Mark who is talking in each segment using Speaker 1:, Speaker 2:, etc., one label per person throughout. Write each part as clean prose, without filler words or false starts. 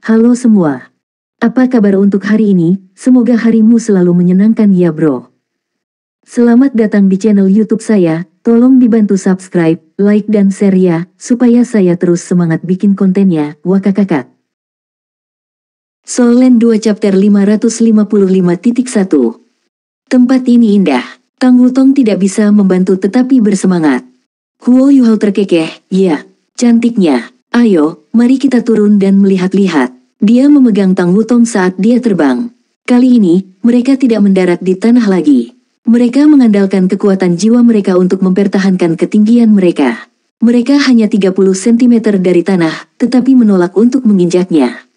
Speaker 1: Halo semua. Apa kabar untuk hari ini? Semoga harimu selalu menyenangkan ya bro. Selamat datang di channel YouTube saya. Tolong dibantu subscribe, like dan share ya, supaya saya terus semangat bikin kontennya. Wakakakak. Soul Land 2 Chapter 555.1. Tempat ini indah. Tang Wutong tidak bisa membantu tetapi bersemangat. Huo Yuhao terkekeh, ya, cantiknya. Ayo, mari kita turun dan melihat-lihat. Dia memegang Tang Wutong saat dia terbang. Kali ini, mereka tidak mendarat di tanah lagi. Mereka mengandalkan kekuatan jiwa mereka untuk mempertahankan ketinggian mereka. Mereka hanya 30 cm dari tanah, tetapi menolak untuk menginjaknya.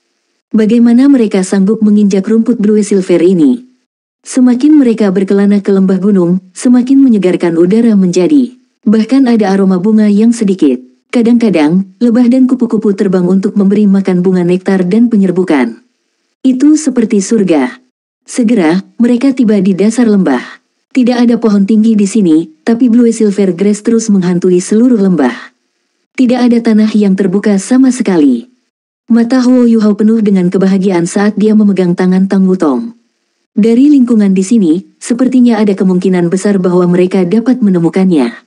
Speaker 1: Bagaimana mereka sanggup menginjak rumput Blue Silver ini? Semakin mereka berkelana ke lembah gunung, semakin menyegarkan udara menjadi. Bahkan ada aroma bunga yang sedikit. Kadang-kadang, lebah dan kupu-kupu terbang untuk memberi makan bunga nektar dan penyerbukan. Itu seperti surga. Segera, mereka tiba di dasar lembah. Tidak ada pohon tinggi di sini, tapi Blue Silver Grass terus menghantui seluruh lembah. Tidak ada tanah yang terbuka sama sekali. Mata Huo Yuhao penuh dengan kebahagiaan saat dia memegang tangan Tang Wutong. Dari lingkungan di sini, sepertinya ada kemungkinan besar bahwa mereka dapat menemukannya.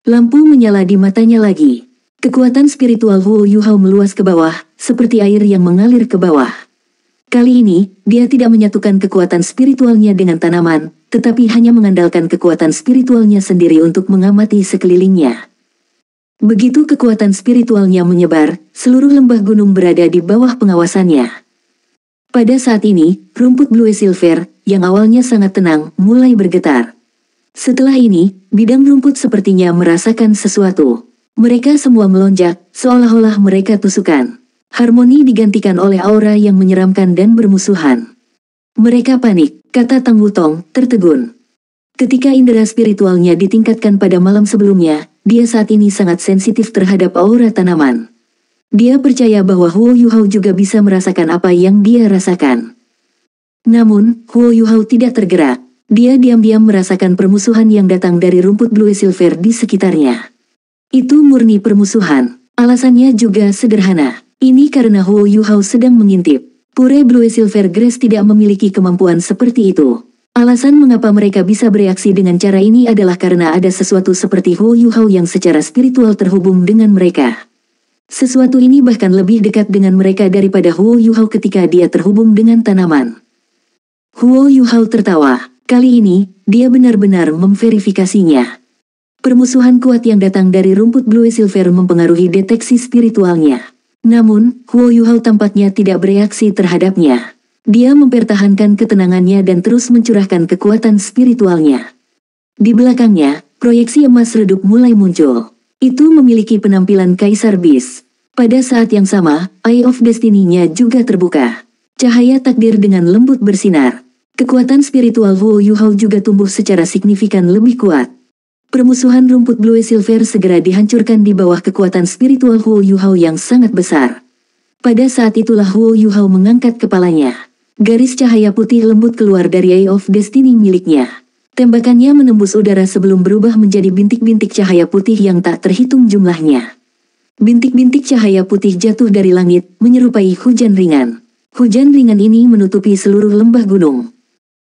Speaker 1: Lampu menyala di matanya lagi. Kekuatan spiritual Huo Yuhao meluas ke bawah, seperti air yang mengalir ke bawah. Kali ini, dia tidak menyatukan kekuatan spiritualnya dengan tanaman, tetapi hanya mengandalkan kekuatan spiritualnya sendiri untuk mengamati sekelilingnya. Begitu kekuatan spiritualnya menyebar, seluruh lembah gunung berada di bawah pengawasannya. Pada saat ini, rumput Blue Silver, yang awalnya sangat tenang, mulai bergetar. Setelah ini, bidang rumput sepertinya merasakan sesuatu. Mereka semua melonjak, seolah-olah mereka tusukan. Harmoni digantikan oleh aura yang menyeramkan dan bermusuhan. Mereka panik, kata Tang Wutong, tertegun. Ketika indera spiritualnya ditingkatkan pada malam sebelumnya, dia saat ini sangat sensitif terhadap aura tanaman. Dia percaya bahwa Huo Yuhao juga bisa merasakan apa yang dia rasakan. Namun, Huo Yuhao tidak tergerak. Dia diam-diam merasakan permusuhan yang datang dari rumput Blue Silver di sekitarnya. Itu murni permusuhan. Alasannya juga sederhana. Ini karena Huo Yuhao sedang mengintip. Pure Blue Silver Grass tidak memiliki kemampuan seperti itu. Alasan mengapa mereka bisa bereaksi dengan cara ini adalah karena ada sesuatu seperti Huo Yuhao yang secara spiritual terhubung dengan mereka. Sesuatu ini bahkan lebih dekat dengan mereka daripada Huo Yuhao ketika dia terhubung dengan tanaman. Huo Yuhao tertawa. Kali ini, dia benar-benar memverifikasinya. Permusuhan kuat yang datang dari rumput Blue Silver mempengaruhi deteksi spiritualnya. Namun, Huo Yuhao tampaknya tidak bereaksi terhadapnya. Dia mempertahankan ketenangannya dan terus mencurahkan kekuatan spiritualnya. Di belakangnya, proyeksi emas redup mulai muncul. Itu memiliki penampilan Kaisar Beast. Pada saat yang sama, Eye of Destiny-nya juga terbuka. Cahaya takdir dengan lembut bersinar. Kekuatan spiritual Huo Yuhao juga tumbuh secara signifikan lebih kuat. Permusuhan rumput Blue Silver segera dihancurkan di bawah kekuatan spiritual Huo Yuhao yang sangat besar. Pada saat itulah Huo Yuhao mengangkat kepalanya. Garis cahaya putih lembut keluar dari Eye of Destiny miliknya. Tembakannya menembus udara sebelum berubah menjadi bintik-bintik cahaya putih yang tak terhitung jumlahnya. Bintik-bintik cahaya putih jatuh dari langit, menyerupai hujan ringan. Hujan ringan ini menutupi seluruh lembah gunung.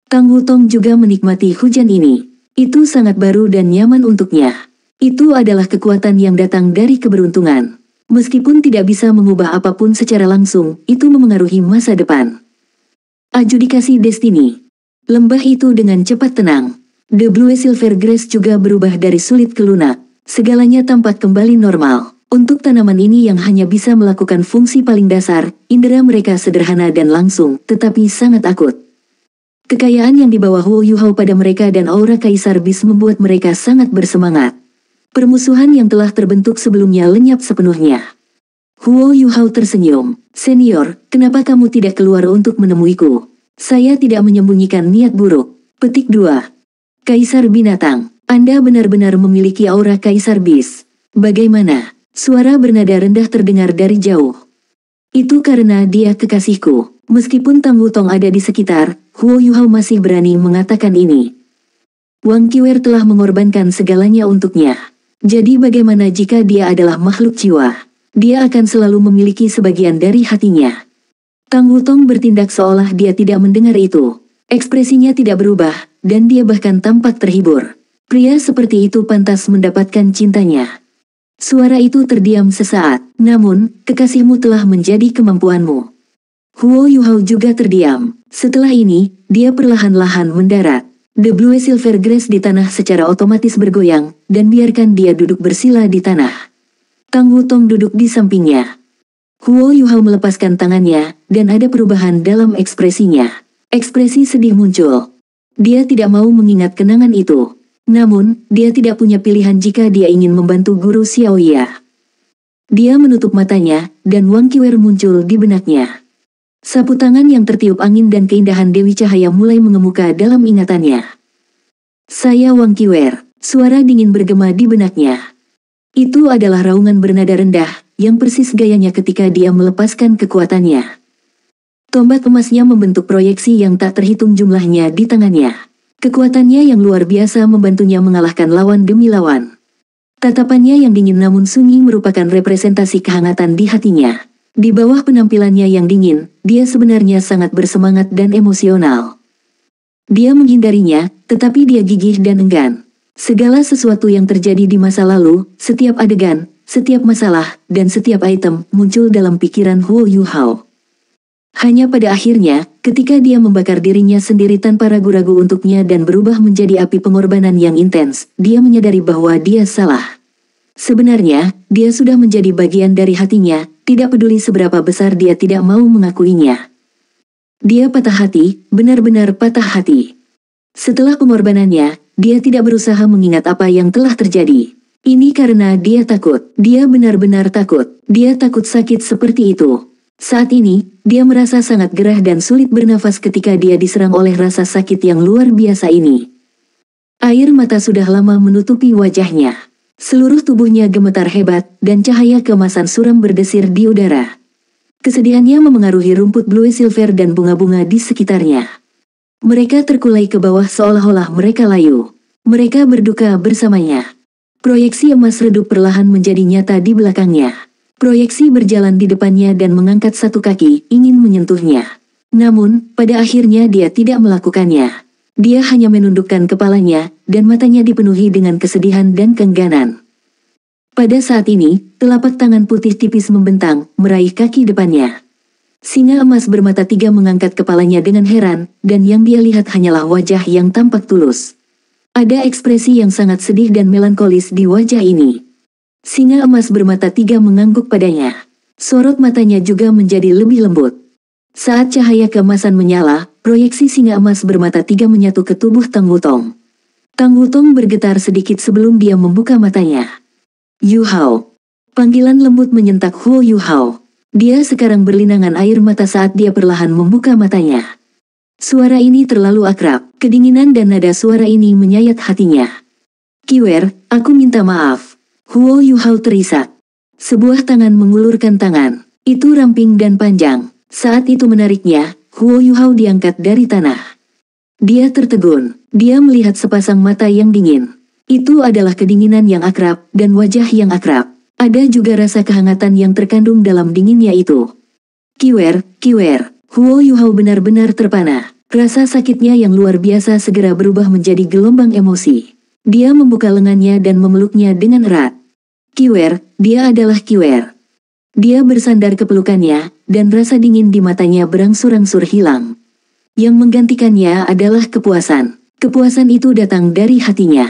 Speaker 1: Tang Wutong juga menikmati hujan ini. Itu sangat baru dan nyaman untuknya. Itu adalah kekuatan yang datang dari keberuntungan. Meskipun tidak bisa mengubah apapun secara langsung, itu memengaruhi masa depan. Adjudikasi Destiny. Lembah itu dengan cepat tenang. The Blue Silver Grass juga berubah dari sulit ke lunak. Segalanya tampak kembali normal. Untuk tanaman ini yang hanya bisa melakukan fungsi paling dasar, indera mereka sederhana dan langsung, tetapi sangat akut. Kekayaan yang dibawa Huo Yuhao pada mereka dan aura Kaisar Beast membuat mereka sangat bersemangat. Permusuhan yang telah terbentuk sebelumnya lenyap sepenuhnya. Huo Yuhao tersenyum. Senior, kenapa kamu tidak keluar untuk menemuiku? Saya tidak menyembunyikan niat buruk. Petik 2. Kaisar Binatang, Anda benar-benar memiliki aura Kaisar Beast. Bagaimana? Suara bernada rendah terdengar dari jauh. Itu karena dia kekasihku. Meskipun Tang Wutong ada di sekitar, Huo Yuhao masih berani mengatakan ini. Wang Qiwer telah mengorbankan segalanya untuknya. Jadi bagaimana jika dia adalah makhluk jiwa? Dia akan selalu memiliki sebagian dari hatinya. Tang Wutong bertindak seolah dia tidak mendengar itu. Ekspresinya tidak berubah, dan dia bahkan tampak terhibur. Pria seperti itu pantas mendapatkan cintanya. Suara itu terdiam sesaat, namun, kekasihmu telah menjadi kemampuanmu. Huo Yuhao juga terdiam. Setelah ini, dia perlahan-lahan mendarat. The Blue Silver Grass di tanah secara otomatis bergoyang, dan biarkan dia duduk bersila di tanah. Tang Wutong duduk di sampingnya. Huo Yuhao melepaskan tangannya, dan ada perubahan dalam ekspresinya. Ekspresi sedih muncul. Dia tidak mau mengingat kenangan itu. Namun, dia tidak punya pilihan jika dia ingin membantu guru Xiaoya. Dia menutup matanya, dan Wang Qiwer muncul di benaknya. Sapu tangan yang tertiup angin dan keindahan Dewi Cahaya mulai mengemuka dalam ingatannya. Saya Wang Qiwer, suara dingin bergema di benaknya. Itu adalah raungan bernada rendah, yang persis gayanya ketika dia melepaskan kekuatannya. Tombak emasnya membentuk proyeksi yang tak terhitung jumlahnya di tangannya. Kekuatannya yang luar biasa membantunya mengalahkan lawan demi lawan. Tatapannya yang dingin namun sunyi merupakan representasi kehangatan di hatinya. Di bawah penampilannya yang dingin, dia sebenarnya sangat bersemangat dan emosional. Dia menghindarinya, tetapi dia gigih dan enggan. Segala sesuatu yang terjadi di masa lalu, setiap adegan, setiap masalah, dan setiap item muncul dalam pikiran Huo Yuhao. Hanya pada akhirnya, ketika dia membakar dirinya sendiri tanpa ragu-ragu untuknya dan berubah menjadi api pengorbanan yang intens, dia menyadari bahwa dia salah. Sebenarnya, dia sudah menjadi bagian dari hatinya, tidak peduli seberapa besar dia tidak mau mengakuinya. Dia patah hati, benar-benar patah hati. Setelah pengorbanannya, dia tidak berusaha mengingat apa yang telah terjadi. Ini karena dia takut, dia benar-benar takut, dia takut sakit seperti itu. Saat ini, dia merasa sangat gerah dan sulit bernafas ketika dia diserang oleh rasa sakit yang luar biasa ini. Air mata sudah lama menutupi wajahnya. Seluruh tubuhnya gemetar hebat, dan cahaya keemasan suram berdesir di udara. Kesedihannya memengaruhi rumput blue silver dan bunga-bunga di sekitarnya. Mereka terkulai ke bawah seolah-olah mereka layu. Mereka berduka bersamanya. Proyeksi emas redup perlahan menjadi nyata di belakangnya. Proyeksi berjalan di depannya dan mengangkat satu kaki, ingin menyentuhnya. Namun, pada akhirnya dia tidak melakukannya. Dia hanya menundukkan kepalanya, dan matanya dipenuhi dengan kesedihan dan keengganan. Pada saat ini, telapak tangan putih tipis membentang, meraih kaki depannya. Singa emas bermata tiga mengangkat kepalanya dengan heran, dan yang dia lihat hanyalah wajah yang tampak tulus. Ada ekspresi yang sangat sedih dan melankolis di wajah ini. Singa emas bermata tiga mengangguk padanya. Sorot matanya juga menjadi lebih lembut. Saat cahaya keemasan menyala, proyeksi singa emas bermata tiga menyatu ke tubuh Tang Wutong. Tang Wutong bergetar sedikit sebelum dia membuka matanya. Yuhao. Panggilan lembut menyentak Huo Yuhao. Dia sekarang berlinangan air mata saat dia perlahan membuka matanya. Suara ini terlalu akrab, kedinginan dan nada suara ini menyayat hatinya. Qiwer, aku minta maaf. Huo Yuhao terisak. Sebuah tangan mengulurkan tangan. Itu ramping dan panjang. Saat itu menariknya, Huo Yuhao diangkat dari tanah. Dia tertegun. Dia melihat sepasang mata yang dingin. Itu adalah kedinginan yang akrab, dan wajah yang akrab. Ada juga rasa kehangatan yang terkandung dalam dinginnya itu. Qiwer, Qiwer. Huo Yuhao benar-benar terpana. Rasa sakitnya yang luar biasa segera berubah menjadi gelombang emosi. Dia membuka lengannya dan memeluknya dengan erat. Qiwer, dia adalah Qiwer. Dia bersandar ke pelukannya, dan rasa dingin di matanya berangsur-angsur hilang. Yang menggantikannya adalah kepuasan. Kepuasan itu datang dari hatinya.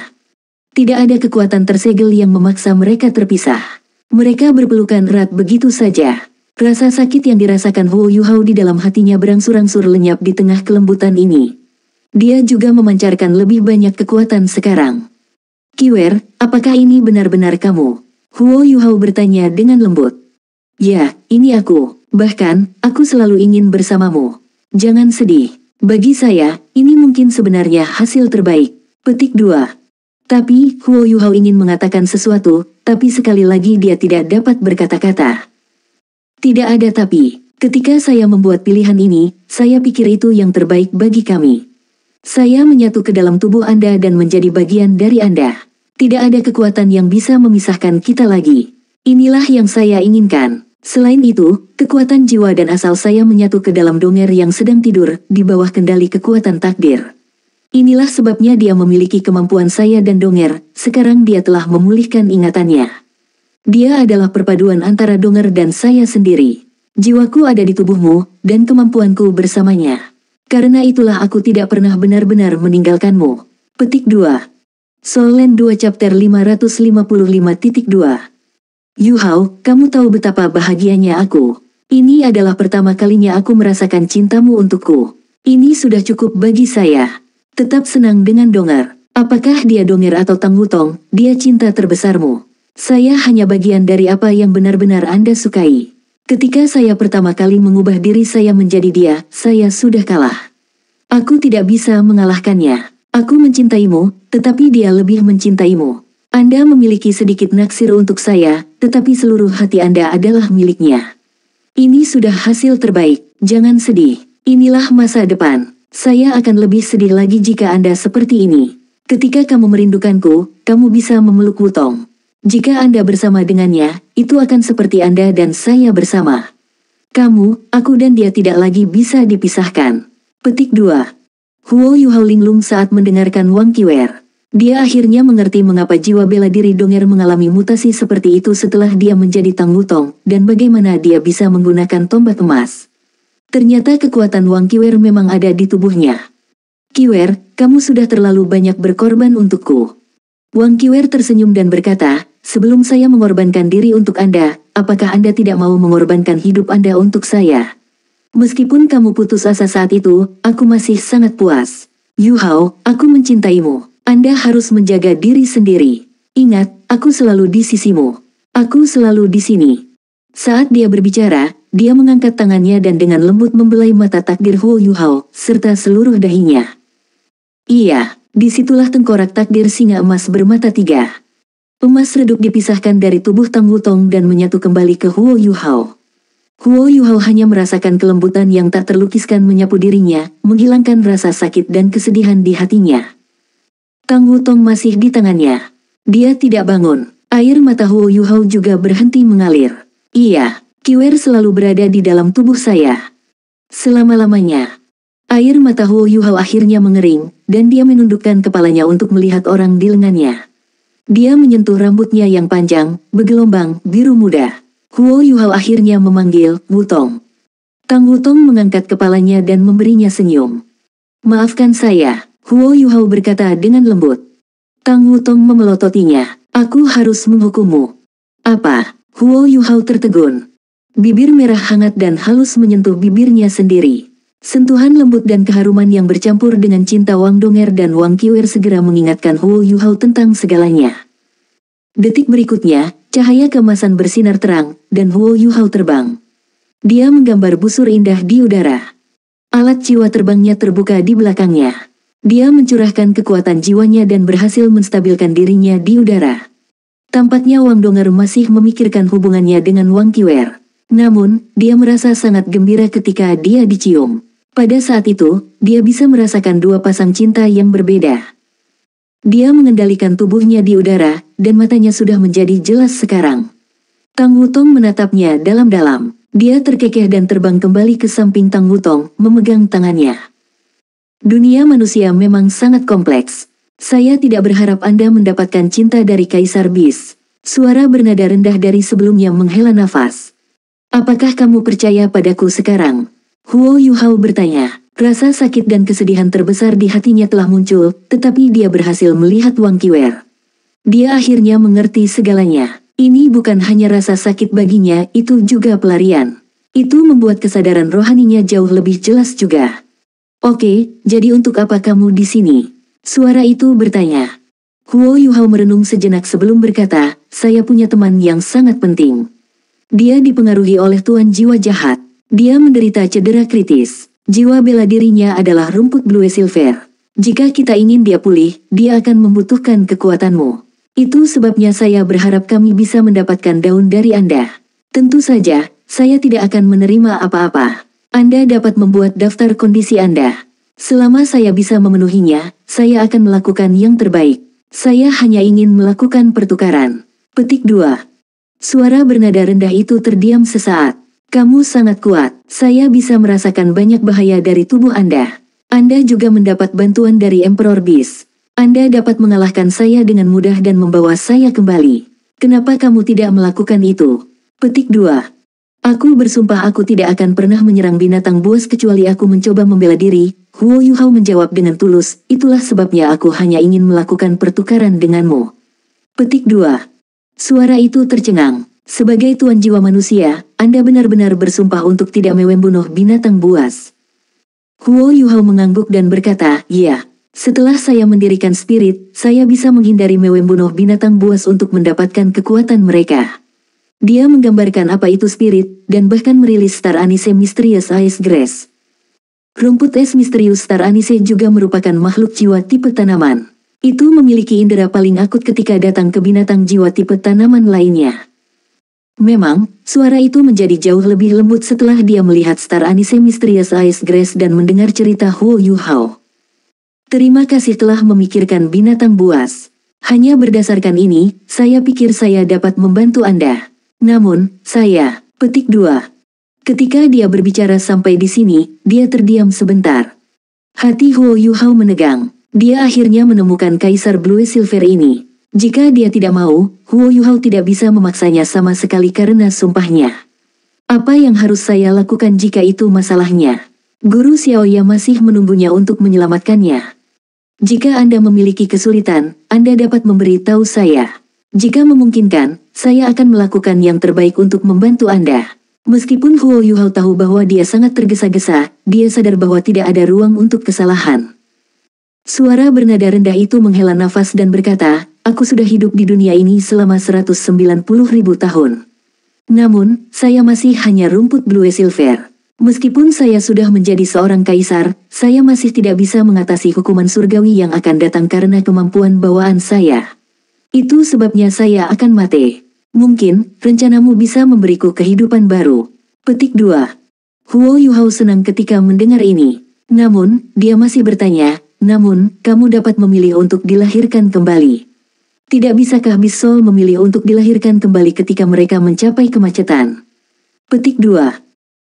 Speaker 1: Tidak ada kekuatan tersegel yang memaksa mereka terpisah. Mereka berpelukan erat begitu saja. Rasa sakit yang dirasakan Huo Yuhao di dalam hatinya berangsur-angsur lenyap di tengah kelembutan ini. Dia juga memancarkan lebih banyak kekuatan sekarang. Qiwer, apakah ini benar-benar kamu? Huo Yuhao bertanya dengan lembut. Ya, ini aku. Bahkan, aku selalu ingin bersamamu. Jangan sedih. Bagi saya, ini mungkin sebenarnya hasil terbaik. Petik 2. Tapi, Huo Yuhao ingin mengatakan sesuatu, tapi sekali lagi dia tidak dapat berkata-kata. Tidak ada tapi. Ketika saya membuat pilihan ini, saya pikir itu yang terbaik bagi kami. Saya menyatu ke dalam tubuh Anda dan menjadi bagian dari Anda. Tidak ada kekuatan yang bisa memisahkan kita lagi. Inilah yang saya inginkan. Selain itu, kekuatan jiwa dan asal saya menyatu ke dalam Donger yang sedang tidur di bawah kendali kekuatan takdir. Inilah sebabnya dia memiliki kemampuan saya dan Donger, sekarang dia telah memulihkan ingatannya. Dia adalah perpaduan antara Donger dan saya sendiri. Jiwaku ada di tubuhmu, dan kemampuanku bersamanya. Karena itulah aku tidak pernah benar-benar meninggalkanmu. Petik 2. Soul Land 2 Chapter 555.2. Yu Hao, kamu tahu betapa bahagianya aku. Ini adalah pertama kalinya aku merasakan cintamu untukku. Ini sudah cukup bagi saya. Tetap senang dengan Donger. Apakah dia Donger atau Tang Wutong, dia cinta terbesarmu. Saya hanya bagian dari apa yang benar-benar Anda sukai. Ketika saya pertama kali mengubah diri saya menjadi dia, saya sudah kalah. Aku tidak bisa mengalahkannya. Aku mencintaimu, tetapi dia lebih mencintaimu. Anda memiliki sedikit naksir untuk saya, tetapi seluruh hati Anda adalah miliknya. Ini sudah hasil terbaik, jangan sedih. Inilah masa depan. Saya akan lebih sedih lagi jika Anda seperti ini. Ketika kamu merindukanku, kamu bisa memeluk Wutong. Jika Anda bersama dengannya, itu akan seperti Anda dan saya bersama. Kamu, aku dan dia tidak lagi bisa dipisahkan. Petik 2. Huo Yu Hao linglung saat mendengarkan Wang Qiwer. Dia akhirnya mengerti mengapa jiwa bela diri Donger mengalami mutasi seperti itu setelah dia menjadi Tang Wutong, dan bagaimana dia bisa menggunakan tombak emas. Ternyata kekuatan Wang Qiwer memang ada di tubuhnya. Qiwer, kamu sudah terlalu banyak berkorban untukku. Wang Qiwer tersenyum dan berkata, sebelum saya mengorbankan diri untuk Anda, apakah Anda tidak mau mengorbankan hidup Anda untuk saya? Meskipun kamu putus asa saat itu, aku masih sangat puas. Yu Hao, aku mencintaimu. Anda harus menjaga diri sendiri. Ingat, aku selalu di sisimu. Aku selalu di sini. Saat dia berbicara, dia mengangkat tangannya dan dengan lembut membelai mata takdir Huo Yu Hao, serta seluruh dahinya. Iya, disitulah tengkorak takdir singa emas bermata 3. Emas redup dipisahkan dari tubuh Tang Wutong dan menyatu kembali ke Huo Yu Hao. Huo Yu Hao hanya merasakan kelembutan yang tak terlukiskan menyapu dirinya, menghilangkan rasa sakit dan kesedihan di hatinya. Tang Wutong masih di tangannya. Dia tidak bangun. Air mata Huo Yu Hao juga berhenti mengalir. Iya, Qiwer selalu berada di dalam tubuh saya. Selama-lamanya. Air mata Huo Yu Hao akhirnya mengering, dan dia menundukkan kepalanya untuk melihat orang di lengannya. Dia menyentuh rambutnya yang panjang, bergelombang, biru muda. Huo Yu Hao akhirnya memanggil, Wutong. Tang Wutong mengangkat kepalanya dan memberinya senyum. Maafkan saya, Huo Yu Hao berkata dengan lembut. Tang Wutong memelototinya, aku harus menghukummu. Apa? Huo Yu Hao tertegun. Bibir merah hangat dan halus menyentuh bibirnya sendiri. Sentuhan lembut dan keharuman yang bercampur dengan cinta Wang Donger dan Wang Qiwer segera mengingatkan Huo Yu Hao tentang segalanya. Detik berikutnya, cahaya keemasan bersinar terang, dan Huo Yu Hao terbang. Dia menggambar busur indah di udara. Alat jiwa terbangnya terbuka di belakangnya. Dia mencurahkan kekuatan jiwanya dan berhasil menstabilkan dirinya di udara. Tampaknya Wang Donger masih memikirkan hubungannya dengan Wang Qiwer. Namun, dia merasa sangat gembira ketika dia dicium. Pada saat itu, dia bisa merasakan dua pasang cinta yang berbeda. Dia mengendalikan tubuhnya di udara, dan matanya sudah menjadi jelas sekarang. Tang Wutong menatapnya dalam-dalam. Dia terkekeh dan terbang kembali ke samping Tang Wutong, memegang tangannya. Dunia manusia memang sangat kompleks. Saya tidak berharap Anda mendapatkan cinta dari Kaisar Bis. Suara bernada rendah dari sebelumnya menghela nafas. Apakah kamu percaya padaku sekarang? Huo Yu Hao bertanya. Rasa sakit dan kesedihan terbesar di hatinya telah muncul, tetapi dia berhasil melihat Wang Qiwer. Dia akhirnya mengerti segalanya. Ini bukan hanya rasa sakit baginya, itu juga pelarian. Itu membuat kesadaran rohaninya jauh lebih jelas juga. Oke, jadi untuk apa kamu di sini? Suara itu bertanya. Huo Yu Hao merenung sejenak sebelum berkata, saya punya teman yang sangat penting. Dia dipengaruhi oleh tuan jiwa jahat. Dia menderita cedera kritis. Jiwa bela dirinya adalah rumput blue silver. Jika kita ingin dia pulih, dia akan membutuhkan kekuatanmu. Itu sebabnya saya berharap kami bisa mendapatkan daun dari Anda. Tentu saja, saya tidak akan menerima apa-apa. Anda dapat membuat daftar kondisi Anda. Selama saya bisa memenuhinya, saya akan melakukan yang terbaik. Saya hanya ingin melakukan pertukaran. Petik 2. Suara bernada rendah itu terdiam sesaat. Kamu sangat kuat. Saya bisa merasakan banyak bahaya dari tubuh Anda. Anda juga mendapat bantuan dari Emperor Beast. Anda dapat mengalahkan saya dengan mudah dan membawa saya kembali. Kenapa kamu tidak melakukan itu? Petik 2. Aku bersumpah aku tidak akan pernah menyerang binatang buas kecuali aku mencoba membela diri. Huo Yuhao menjawab dengan tulus, itulah sebabnya aku hanya ingin melakukan pertukaran denganmu. Petik 2. Suara itu tercengang. Sebagai tuan jiwa manusia, Anda benar-benar bersumpah untuk tidak membunuh binatang buas. Huo Yuhao mengangguk dan berkata, iya. Setelah saya mendirikan spirit, saya bisa menghindari membunuh binatang buas untuk mendapatkan kekuatan mereka. Dia menggambarkan apa itu spirit, dan bahkan merilis Star Anise Mysterious Ice Grass. Rumput es misterius Star Anise juga merupakan makhluk jiwa tipe tanaman. Itu memiliki indera paling akut ketika datang ke binatang jiwa tipe tanaman lainnya. Memang, suara itu menjadi jauh lebih lembut setelah dia melihat Star Anise Mysterious Ice Grass dan mendengar cerita Huo Yuhao. Terima kasih telah memikirkan binatang buas. Hanya berdasarkan ini, saya pikir saya dapat membantu Anda. Namun, saya, petik 2. Ketika dia berbicara sampai di sini, dia terdiam sebentar. Hati Huo Yuhao menegang. Dia akhirnya menemukan Kaisar Blue Silver ini. Jika dia tidak mau, Huo Yuhao tidak bisa memaksanya sama sekali karena sumpahnya. Apa yang harus saya lakukan jika itu masalahnya? Guru Xiaoya masih menunggunya untuk menyelamatkannya. Jika Anda memiliki kesulitan, Anda dapat memberi tahu saya. Jika memungkinkan, saya akan melakukan yang terbaik untuk membantu Anda. Meskipun Huo Yuhao tahu bahwa dia sangat tergesa-gesa, dia sadar bahwa tidak ada ruang untuk kesalahan. Suara bernada rendah itu menghela nafas dan berkata, aku sudah hidup di dunia ini selama 190.000 tahun. Namun, saya masih hanya rumput Blue Silver. Meskipun saya sudah menjadi seorang kaisar, saya masih tidak bisa mengatasi hukuman surgawi yang akan datang karena kemampuan bawaan saya. Itu sebabnya saya akan mati. Mungkin, rencanamu bisa memberiku kehidupan baru. Petik 2. Huo Yuhao senang ketika mendengar ini. Namun, dia masih bertanya, namun, kamu dapat memilih untuk dilahirkan kembali. Tidak bisakah Bisol memilih untuk dilahirkan kembali ketika mereka mencapai kemacetan? Petik 2.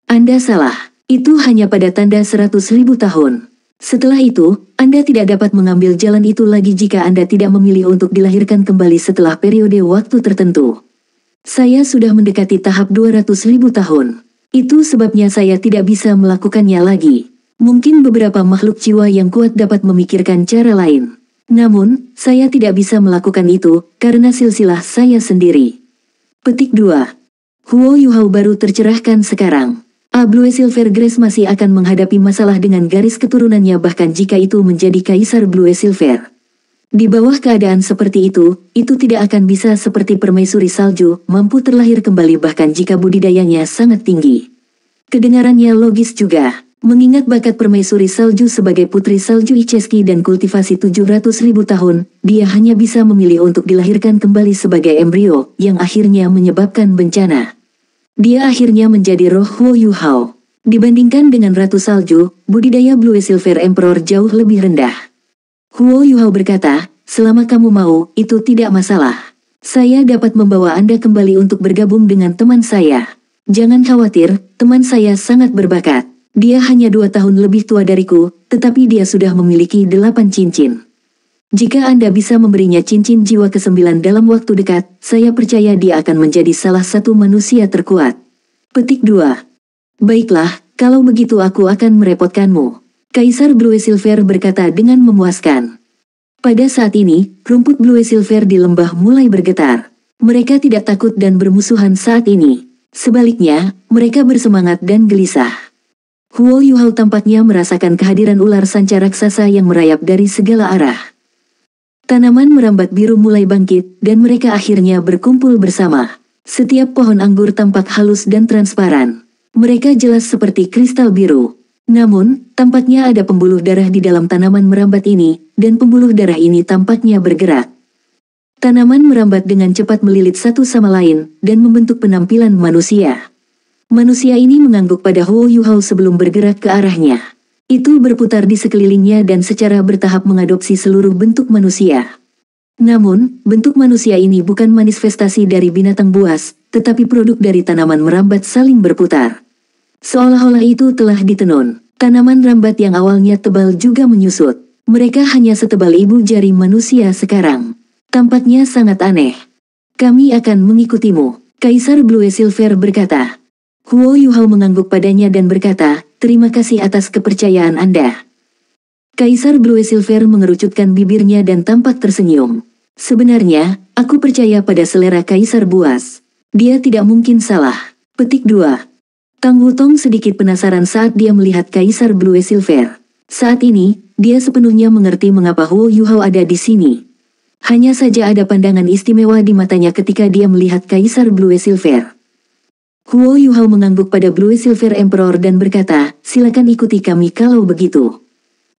Speaker 1: Anda salah. Itu hanya pada tanda 100.000 tahun. Setelah itu, Anda tidak dapat mengambil jalan itu lagi jika Anda tidak memilih untuk dilahirkan kembali setelah periode waktu tertentu. Saya sudah mendekati tahap 200.000 tahun. Itu sebabnya saya tidak bisa melakukannya lagi. Mungkin beberapa makhluk jiwa yang kuat dapat memikirkan cara lain. Namun, saya tidak bisa melakukan itu, karena silsilah saya sendiri. Petik 2. Huo Yuhao baru tercerahkan sekarang. Blue Silver Grace masih akan menghadapi masalah dengan garis keturunannya bahkan jika itu menjadi Kaisar Blue Silver. Di bawah keadaan seperti itu tidak akan bisa seperti permaisuri salju, mampu terlahir kembali bahkan jika budidayanya sangat tinggi. Kedengarannya logis juga, mengingat bakat permaisuri salju sebagai putri salju Icheski dan kultivasi 700.000 tahun, dia hanya bisa memilih untuk dilahirkan kembali sebagai embrio, yang akhirnya menyebabkan bencana. Dia akhirnya menjadi roh Huo Yuhao. Dibandingkan dengan Ratu Salju, budidaya Blue Silver Emperor jauh lebih rendah. Huo Yuhao berkata, selama kamu mau, itu tidak masalah. Saya dapat membawa Anda kembali untuk bergabung dengan teman saya. Jangan khawatir, teman saya sangat berbakat. Dia hanya 2 tahun lebih tua dariku, tetapi dia sudah memiliki 8 cincin. Jika Anda bisa memberinya cincin jiwa ke-9 dalam waktu dekat, saya percaya dia akan menjadi salah satu manusia terkuat. Petik 2. Baiklah, kalau begitu aku akan merepotkanmu. Kaisar Blue Silver berkata dengan memuaskan. Pada saat ini, rumput Blue Silver di lembah mulai bergetar. Mereka tidak takut dan bermusuhan saat ini. Sebaliknya, mereka bersemangat dan gelisah. Huo Yuhao tampaknya merasakan kehadiran ular sanca raksasa yang merayap dari segala arah. Tanaman merambat biru mulai bangkit, dan mereka akhirnya berkumpul bersama. Setiap pohon anggur tampak halus dan transparan. Mereka jelas seperti kristal biru. Namun, tampaknya ada pembuluh darah di dalam tanaman merambat ini, dan pembuluh darah ini tampaknya bergerak. Tanaman merambat dengan cepat melilit satu sama lain, dan membentuk penampilan manusia. Manusia ini mengangguk pada Huo Yuhao sebelum bergerak ke arahnya. Itu berputar di sekelilingnya dan secara bertahap mengadopsi seluruh bentuk manusia. Namun, bentuk manusia ini bukan manifestasi dari binatang buas, tetapi produk dari tanaman merambat saling berputar. Seolah-olah itu telah ditenun. Tanaman rambat yang awalnya tebal juga menyusut. Mereka hanya setebal ibu jari manusia sekarang. Tampaknya sangat aneh. Kami akan mengikutimu, Kaisar Blue Silver berkata. Huo Yuhao mengangguk padanya dan berkata, terima kasih atas kepercayaan Anda. Kaisar Blue Silver mengerucutkan bibirnya dan tampak tersenyum. Sebenarnya, aku percaya pada selera Kaisar Buas. Dia tidak mungkin salah. Petik 2. Tang Wutong sedikit penasaran saat dia melihat Kaisar Blue Silver. Saat ini, dia sepenuhnya mengerti mengapa Huo Yuhao ada di sini. Hanya saja ada pandangan istimewa di matanya ketika dia melihat Kaisar Blue Silver. Huo Yuhao mengangguk pada Blue Silver Emperor dan berkata, silakan ikuti kami kalau begitu.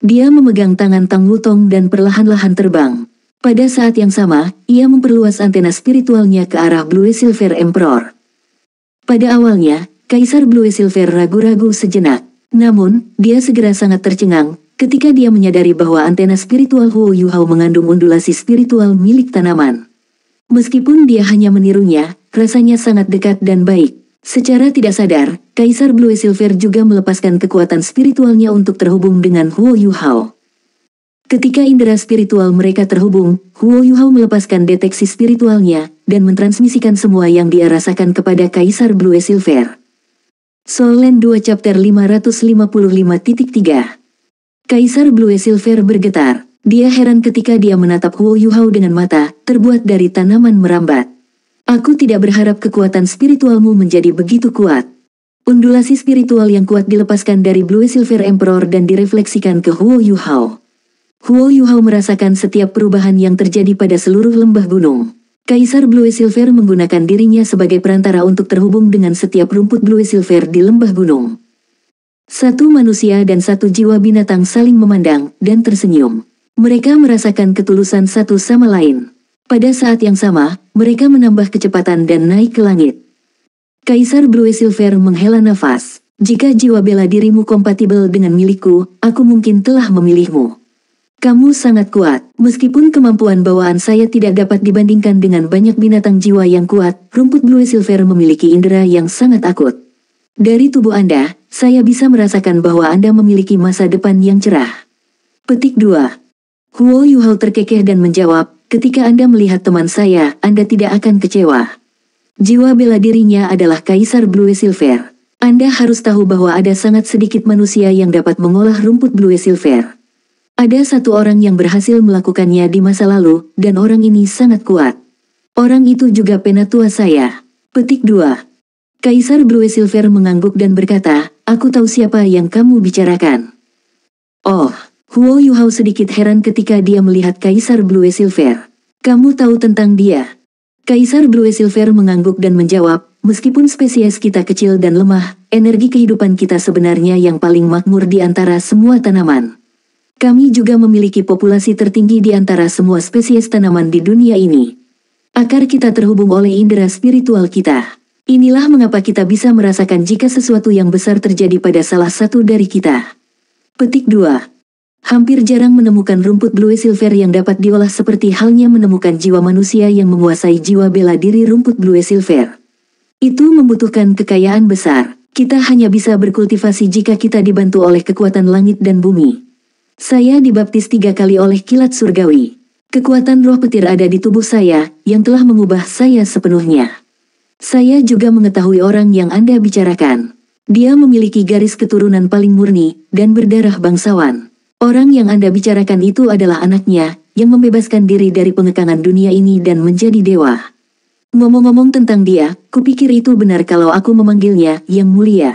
Speaker 1: Dia memegang tangan Tang Wutong dan perlahan-lahan terbang. Pada saat yang sama, ia memperluas antena spiritualnya ke arah Blue Silver Emperor. Pada awalnya, Kaisar Blue Silver ragu-ragu sejenak. Namun, dia segera sangat tercengang ketika dia menyadari bahwa antena spiritual Huo Yuhao mengandung undulasi spiritual milik tanaman. Meskipun dia hanya menirunya, rasanya sangat dekat dan baik. Secara tidak sadar, Kaisar Blue Silver juga melepaskan kekuatan spiritualnya untuk terhubung dengan Huo Yuhao. Ketika indera spiritual mereka terhubung, Huo Yuhao melepaskan deteksi spiritualnya dan mentransmisikan semua yang dia rasakan kepada Kaisar Blue Silver. Soul Land 2 Chapter 555.3. Kaisar Blue Silver bergetar. Dia heran ketika dia menatap Huo Yuhao dengan mata terbuat dari tanaman merambat. Aku tidak berharap kekuatan spiritualmu menjadi begitu kuat. Undulasi spiritual yang kuat dilepaskan dari Blue Silver Emperor dan direfleksikan ke Huo Yuhao. Huo Yuhao merasakan setiap perubahan yang terjadi pada seluruh lembah gunung. Kaisar Blue Silver menggunakan dirinya sebagai perantara untuk terhubung dengan setiap rumput Blue Silver di lembah gunung. Satu manusia dan satu jiwa binatang saling memandang dan tersenyum. Mereka merasakan ketulusan satu sama lain. Pada saat yang sama, mereka menambah kecepatan dan naik ke langit. Kaisar Blue Silver menghela nafas. Jika jiwa bela dirimu kompatibel dengan milikku, aku mungkin telah memilihmu. Kamu sangat kuat. Meskipun kemampuan bawaan saya tidak dapat dibandingkan dengan banyak binatang jiwa yang kuat, rumput Blue Silver memiliki indera yang sangat akut. Dari tubuh Anda, saya bisa merasakan bahwa Anda memiliki masa depan yang cerah. Petik 2. Huo Yuhao terkekeh dan menjawab, ketika Anda melihat teman saya, Anda tidak akan kecewa. Jiwa bela dirinya adalah Kaisar Blue Silver. Anda harus tahu bahwa ada sangat sedikit manusia yang dapat mengolah rumput Blue Silver. Ada satu orang yang berhasil melakukannya di masa lalu, dan orang ini sangat kuat. Orang itu juga penatua saya. Petik 2. Kaisar Blue Silver mengangguk dan berkata, aku tahu siapa yang kamu bicarakan. Oh. Huo Yuhao sedikit heran ketika dia melihat Kaisar Blue Silver. Kamu tahu tentang dia? Kaisar Blue Silver mengangguk dan menjawab, meskipun spesies kita kecil dan lemah, energi kehidupan kita sebenarnya yang paling makmur di antara semua tanaman. Kami juga memiliki populasi tertinggi di antara semua spesies tanaman di dunia ini. Akar kita terhubung oleh indera spiritual kita. Inilah mengapa kita bisa merasakan jika sesuatu yang besar terjadi pada salah satu dari kita. Petik 2. Hampir jarang menemukan rumput Blue Silver yang dapat diolah seperti halnya menemukan jiwa manusia yang menguasai jiwa bela diri rumput Blue Silver. Itu membutuhkan kekayaan besar. Kita hanya bisa berkultivasi jika kita dibantu oleh kekuatan langit dan bumi. Saya dibaptis 3 kali oleh kilat surgawi. Kekuatan roh petir ada di tubuh saya, yang telah mengubah saya sepenuhnya. Saya juga mengetahui orang yang Anda bicarakan. Dia memiliki garis keturunan paling murni, dan berdarah bangsawan. Orang yang Anda bicarakan itu adalah anaknya, yang membebaskan diri dari pengekangan dunia ini dan menjadi dewa. Ngomong-ngomong tentang dia, kupikir itu benar kalau aku memanggilnya Yang Mulia.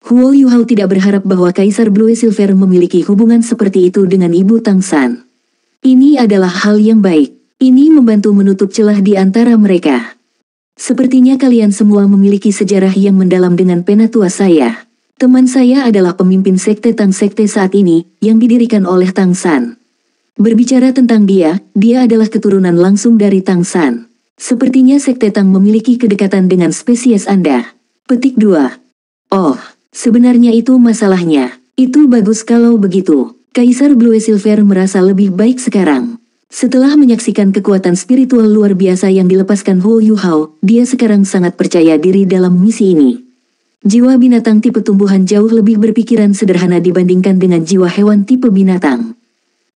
Speaker 1: Huo Yuhao tidak berharap bahwa Kaisar Blue Silver memiliki hubungan seperti itu dengan Ibu Tang San. Ini adalah hal yang baik. Ini membantu menutup celah di antara mereka. Sepertinya kalian semua memiliki sejarah yang mendalam dengan penatua saya. Teman saya adalah pemimpin sekte Tang Sekte saat ini, yang didirikan oleh Tang San. Berbicara tentang dia adalah keturunan langsung dari Tang San. Sepertinya sekte Tang memiliki kedekatan dengan spesies Anda. Petik 2. Oh, sebenarnya itu masalahnya. Itu bagus kalau begitu. Kaisar Blue Silver merasa lebih baik sekarang. Setelah menyaksikan kekuatan spiritual luar biasa yang dilepaskan Huo Yuhao, dia sekarang sangat percaya diri dalam misi ini. Jiwa binatang tipe tumbuhan jauh lebih berpikiran sederhana dibandingkan dengan jiwa hewan tipe binatang.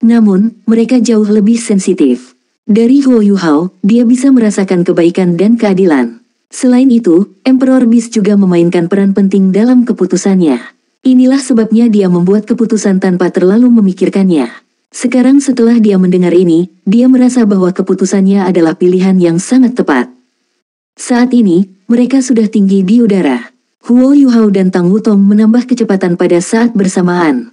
Speaker 1: Namun, mereka jauh lebih sensitif. Dari Huo Yuhao, dia bisa merasakan kebaikan dan keadilan. Selain itu, Emperor Beast juga memainkan peran penting dalam keputusannya. Inilah sebabnya dia membuat keputusan tanpa terlalu memikirkannya. Sekarang setelah dia mendengar ini, dia merasa bahwa keputusannya adalah pilihan yang sangat tepat. Saat ini, mereka sudah tinggi di udara. Huo Yuhao dan Tang Wutong menambah kecepatan pada saat bersamaan.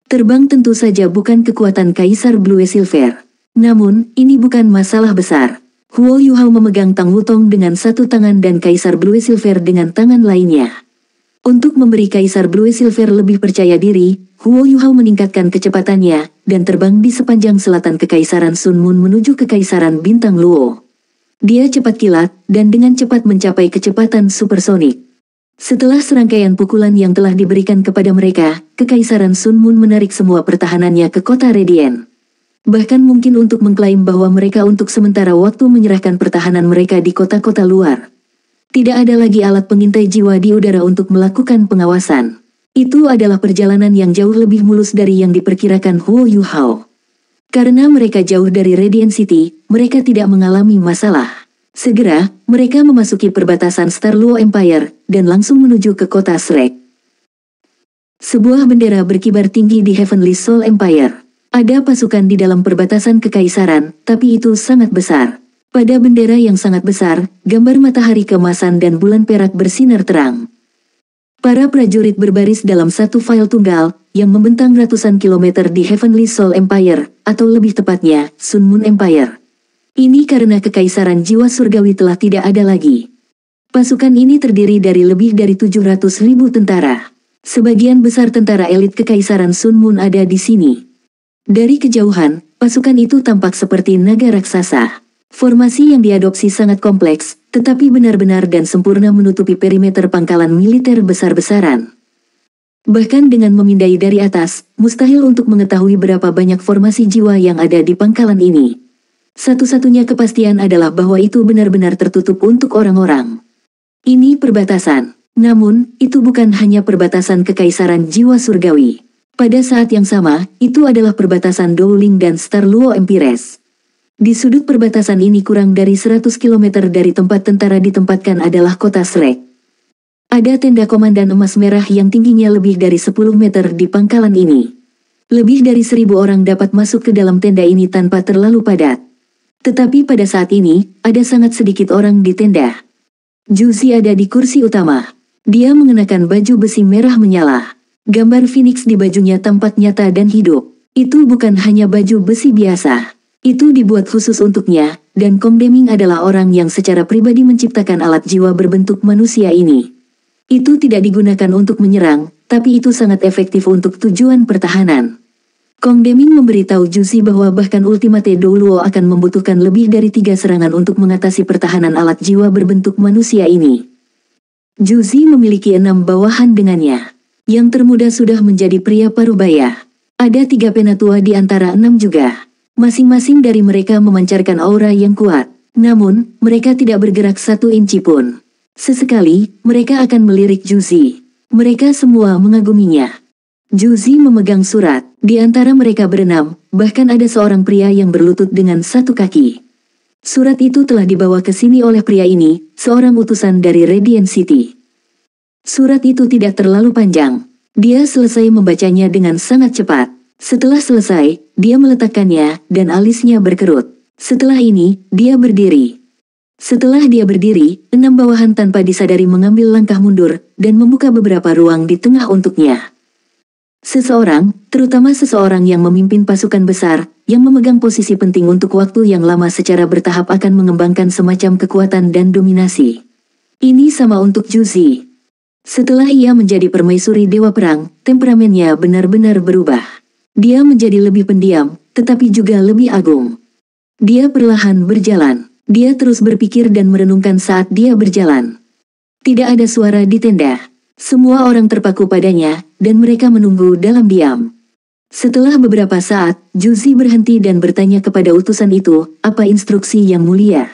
Speaker 1: Terbang tentu saja bukan kekuatan Kaisar Blue Silver. Namun, ini bukan masalah besar. Huo Yuhao memegang Tang Wutong dengan satu tangan dan Kaisar Blue Silver dengan tangan lainnya. Untuk memberi Kaisar Blue Silver lebih percaya diri, Huo Yuhao meningkatkan kecepatannya, dan terbang di sepanjang selatan Kekaisaran Sun Moon menuju Kekaisaran Bintang Luo. Dia cepat kilat, dan dengan cepat mencapai kecepatan supersonik. Setelah serangkaian pukulan yang telah diberikan kepada mereka, Kekaisaran Sun Moon menarik semua pertahanannya ke kota Radiant. Bahkan mungkin untuk mengklaim bahwa mereka untuk sementara waktu menyerahkan pertahanan mereka di kota-kota luar. Tidak ada lagi alat pengintai jiwa di udara untuk melakukan pengawasan. Itu adalah perjalanan yang jauh lebih mulus dari yang diperkirakan Huo Yuhao. Karena mereka jauh dari Radiant City, mereka tidak mengalami masalah. Segera, mereka memasuki perbatasan Star Luo Empire, dan langsung menuju ke kota Shrek. Sebuah bendera berkibar tinggi di Heavenly Soul Empire. Ada pasukan di dalam perbatasan kekaisaran, tapi itu sangat besar. Pada bendera yang sangat besar, gambar matahari keemasan dan bulan perak bersinar terang. Para prajurit berbaris dalam satu file tunggal, yang membentang ratusan kilometer di Heavenly Soul Empire, atau lebih tepatnya, Sun Moon Empire. Ini karena kekaisaran jiwa surgawi telah tidak ada lagi. Pasukan ini terdiri dari lebih dari 700.000 tentara. Sebagian besar tentara elit kekaisaran Sun Moon ada di sini. Dari kejauhan, pasukan itu tampak seperti naga raksasa. Formasi yang diadopsi sangat kompleks, tetapi benar-benar dan sempurna menutupi perimeter pangkalan militer besar-besaran. Bahkan dengan memindai dari atas, mustahil untuk mengetahui berapa banyak formasi jiwa yang ada di pangkalan ini. Satu-satunya kepastian adalah bahwa itu benar-benar tertutup untuk orang-orang. Ini perbatasan. Namun, itu bukan hanya perbatasan kekaisaran jiwa surgawi. Pada saat yang sama, itu adalah perbatasan Dowling dan Star Luo Empires. Di sudut perbatasan ini kurang dari 100 km dari tempat tentara ditempatkan adalah kota Shrek. Ada tenda komandan emas merah yang tingginya lebih dari 10 meter di pangkalan ini. Lebih dari 1.000 orang dapat masuk ke dalam tenda ini tanpa terlalu padat. Tetapi pada saat ini, ada sangat sedikit orang di tenda. Juzi ada di kursi utama. Dia mengenakan baju besi merah menyala. Gambar Phoenix di bajunya tampak nyata dan hidup. Itu bukan hanya baju besi biasa. Itu dibuat khusus untuknya, dan Kong Deming adalah orang yang secara pribadi menciptakan alat jiwa berbentuk manusia ini. Itu tidak digunakan untuk menyerang, tapi itu sangat efektif untuk tujuan pertahanan. Kong Deming memberitahu Juzi bahwa bahkan Ultimate Douluo akan membutuhkan lebih dari 3 serangan untuk mengatasi pertahanan alat jiwa berbentuk manusia ini. Juzi memiliki 6 bawahan dengannya. Yang termuda sudah menjadi pria parubaya. Ada 3 penatua di antara 6 juga. Masing-masing dari mereka memancarkan aura yang kuat, namun mereka tidak bergerak 1 inci pun. Sesekali, mereka akan melirik Juzi. Mereka semua mengaguminya. Juzi memegang surat, di antara mereka berenam, bahkan ada seorang pria yang berlutut dengan 1 kaki. Surat itu telah dibawa ke sini oleh pria ini, seorang utusan dari Radiant City. Surat itu tidak terlalu panjang. Dia selesai membacanya dengan sangat cepat. Setelah selesai, dia meletakkannya, dan alisnya berkerut. Setelah ini, dia berdiri. Setelah dia berdiri, 6 bawahan tanpa disadari mengambil langkah mundur, dan membuka beberapa ruang di tengah untuknya. Seseorang, terutama seseorang yang memimpin pasukan besar, yang memegang posisi penting untuk waktu yang lama secara bertahap akan mengembangkan semacam kekuatan dan dominasi. Ini sama untuk Juzi. Setelah ia menjadi permaisuri Dewa Perang, temperamennya benar-benar berubah. Dia menjadi lebih pendiam, tetapi juga lebih agung. Dia perlahan berjalan. Dia terus berpikir dan merenungkan saat dia berjalan. Tidak ada suara di tenda. Semua orang terpaku padanya, dan mereka menunggu dalam diam. Setelah beberapa saat, Juzi berhenti dan bertanya kepada utusan itu, apa instruksi yang mulia?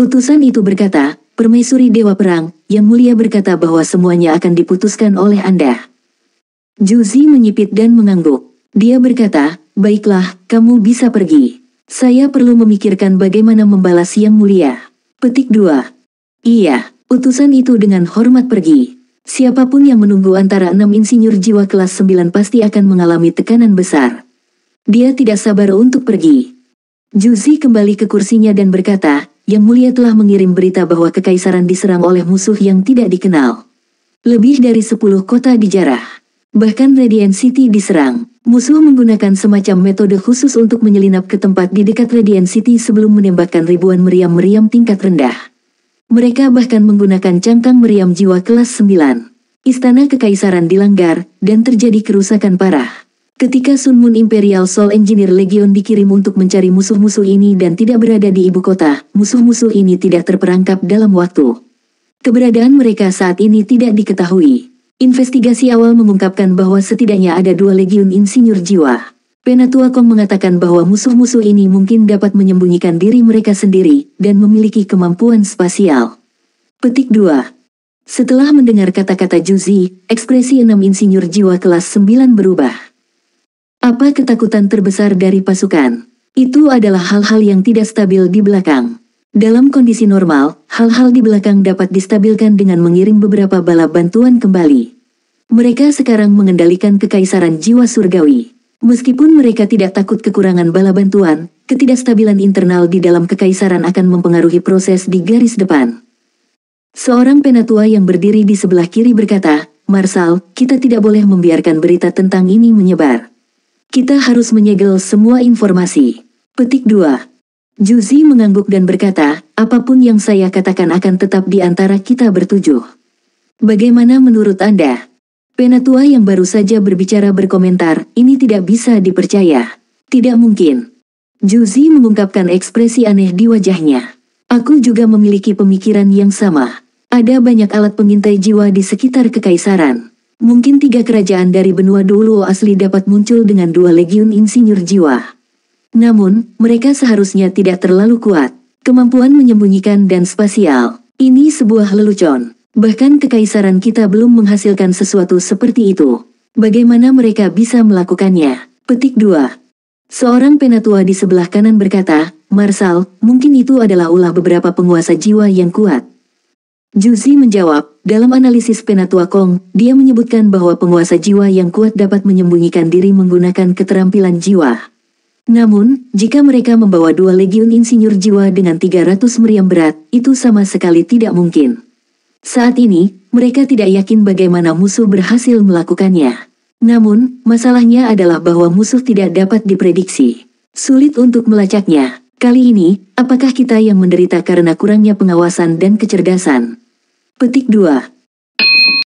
Speaker 1: Utusan itu berkata, permaisuri Dewa Perang, yang mulia berkata bahwa semuanya akan diputuskan oleh Anda. Juzi menyipit dan mengangguk. Dia berkata, baiklah, kamu bisa pergi. Saya perlu memikirkan bagaimana membalas yang mulia. Petik 2. Iya, utusan itu dengan hormat pergi. Siapapun yang menunggu antara 6 insinyur jiwa kelas 9 pasti akan mengalami tekanan besar. Dia tidak sabar untuk pergi. Juzi kembali ke kursinya dan berkata, Yang Mulia telah mengirim berita bahwa kekaisaran diserang oleh musuh yang tidak dikenal. Lebih dari 10 kota dijarah. Bahkan Radiant City diserang. Musuh menggunakan semacam metode khusus untuk menyelinap ke tempat di dekat Radiant City sebelum menembakkan ribuan meriam-meriam tingkat rendah. Mereka bahkan menggunakan cangkang meriam jiwa kelas 9. Istana Kekaisaran dilanggar, dan terjadi kerusakan parah. Ketika Sun Moon Imperial Soul Engineer Legion dikirim untuk mencari musuh-musuh ini dan tidak berada di ibu kota, musuh-musuh ini tidak terperangkap dalam waktu. Keberadaan mereka saat ini tidak diketahui. Investigasi awal mengungkapkan bahwa setidaknya ada 2 legiun insinyur jiwa. Penatua Kong mengatakan bahwa musuh-musuh ini mungkin dapat menyembunyikan diri mereka sendiri, dan memiliki kemampuan spasial. Petik 2. Setelah mendengar kata-kata Juzi, ekspresi 6 insinyur jiwa kelas 9 berubah. Apa ketakutan terbesar dari pasukan? Itu adalah hal-hal yang tidak stabil di belakang. Dalam kondisi normal, hal-hal di belakang dapat distabilkan dengan mengirim beberapa bala bantuan kembali. Mereka sekarang mengendalikan kekaisaran jiwa surgawi. Meskipun mereka tidak takut kekurangan bala bantuan, ketidakstabilan internal di dalam kekaisaran akan mempengaruhi proses di garis depan. Seorang penatua yang berdiri di sebelah kiri berkata, Marshal, kita tidak boleh membiarkan berita tentang ini menyebar. Kita harus menyegel semua informasi. Petik 2. Juzi mengangguk dan berkata, apapun yang saya katakan akan tetap di antara kita bertujuh. Bagaimana menurut Anda? Penatua yang baru saja berbicara berkomentar, ini tidak bisa dipercaya. Tidak mungkin. Juzi mengungkapkan ekspresi aneh di wajahnya. Aku juga memiliki pemikiran yang sama. Ada banyak alat pengintai jiwa di sekitar kekaisaran. Mungkin 3 kerajaan dari benua Doluo asli dapat muncul dengan 2 legiun insinyur jiwa. Namun, mereka seharusnya tidak terlalu kuat. Kemampuan menyembunyikan dan spasial. Ini sebuah lelucon. Bahkan kekaisaran kita belum menghasilkan sesuatu seperti itu. Bagaimana mereka bisa melakukannya? Petik 2. Seorang penatua di sebelah kanan berkata, Marshal, mungkin itu adalah ulah beberapa penguasa jiwa yang kuat. Juzi menjawab, dalam analisis penatua Kong, dia menyebutkan bahwa penguasa jiwa yang kuat dapat menyembunyikan diri menggunakan keterampilan jiwa. Namun, jika mereka membawa 2 legiun insinyur jiwa dengan 300 meriam berat, itu sama sekali tidak mungkin. Saat ini, mereka tidak yakin bagaimana musuh berhasil melakukannya. Namun, masalahnya adalah bahwa musuh tidak dapat diprediksi. Sulit untuk melacaknya. Kali ini, apakah kita yang menderita karena kurangnya pengawasan dan kecerdasan? Petik 2.